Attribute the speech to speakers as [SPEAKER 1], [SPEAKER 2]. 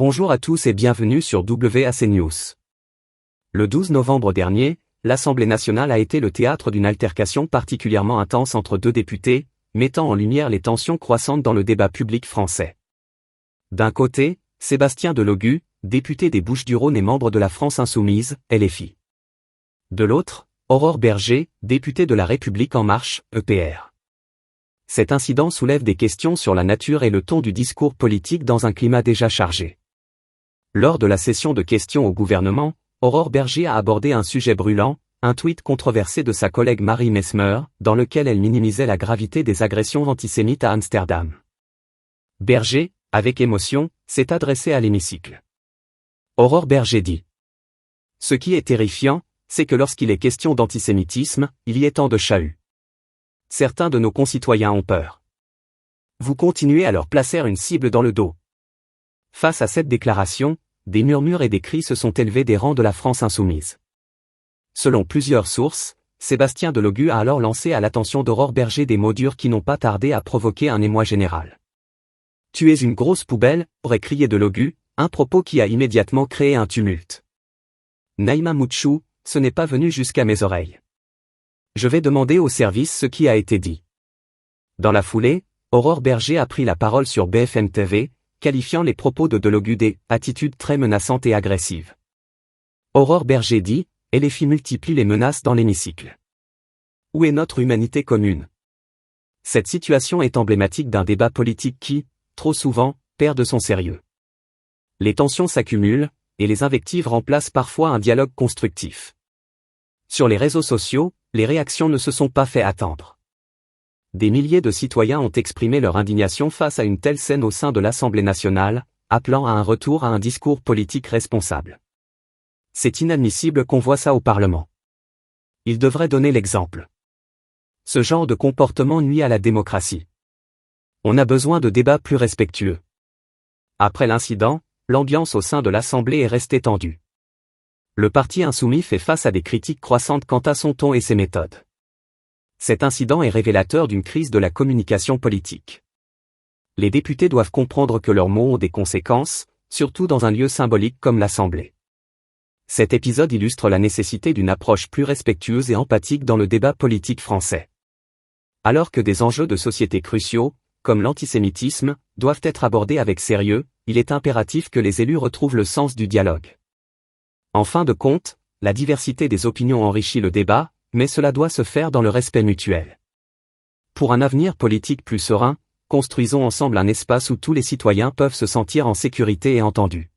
[SPEAKER 1] Bonjour à tous et bienvenue sur WAC News. Le 12 novembre dernier, l'Assemblée nationale a été le théâtre d'une altercation particulièrement intense entre deux députés, mettant en lumière les tensions croissantes dans le débat public français. D'un côté, Sébastien Delogu, député des Bouches-du-Rhône et membre de la France Insoumise, LFI. De l'autre, Aurore Bergé, députée de La République En Marche, EPR. Cet incident soulève des questions sur la nature et le ton du discours politique dans un climat déjà chargé. Lors de la session de questions au gouvernement, Aurore Bergé a abordé un sujet brûlant, un tweet controversé de sa collègue Marie Messmer, dans lequel elle minimisait la gravité des agressions antisémites à Amsterdam. Bergé, avec émotion, s'est adressée à l'hémicycle. Aurore Bergé dit : « Ce qui est terrifiant, c'est que lorsqu'il est question d'antisémitisme, il y ait tant de chahuts. Certains de nos concitoyens ont peur. Vous continuez à leur placer une cible dans le dos. » Face à cette déclaration, des murmures et des cris se sont élevés des rangs de la France Insoumise. Selon plusieurs sources, Sébastien Delogu a alors lancé à l'attention d'Aurore Bergé des mots durs qui n'ont pas tardé à provoquer un émoi général. « Tu es une grosse poubelle », aurait crié Delogu, un propos qui a immédiatement créé un tumulte. Naïma Mouchou, ce n'est pas venu jusqu'à mes oreilles. Je vais demander au service ce qui a été dit. Dans la foulée, Aurore Bergé a pris la parole sur BFM TV, qualifiant les propos de Delogu des « attitudes très menaçantes et agressives ». Aurore Bergé dit « LFI multiplie les menaces dans l'hémicycle. Où est notre humanité commune ?» Cette situation est emblématique d'un débat politique qui, trop souvent, perd de son sérieux. Les tensions s'accumulent, et les invectives remplacent parfois un dialogue constructif. Sur les réseaux sociaux, les réactions ne se sont pas fait attendre. Des milliers de citoyens ont exprimé leur indignation face à une telle scène au sein de l'Assemblée nationale, appelant à un retour à un discours politique responsable. C'est inadmissible qu'on voit ça au Parlement. Il devrait donner l'exemple. Ce genre de comportement nuit à la démocratie. On a besoin de débats plus respectueux. Après l'incident, l'ambiance au sein de l'Assemblée est restée tendue. Le parti insoumis fait face à des critiques croissantes quant à son ton et ses méthodes. Cet incident est révélateur d'une crise de la communication politique. Les députés doivent comprendre que leurs mots ont des conséquences, surtout dans un lieu symbolique comme l'Assemblée. Cet épisode illustre la nécessité d'une approche plus respectueuse et empathique dans le débat politique français. Alors que des enjeux de société cruciaux, comme l'antisémitisme, doivent être abordés avec sérieux, il est impératif que les élus retrouvent le sens du dialogue. En fin de compte, la diversité des opinions enrichit le débat, mais cela doit se faire dans le respect mutuel. Pour un avenir politique plus serein, construisons ensemble un espace où tous les citoyens peuvent se sentir en sécurité et entendus.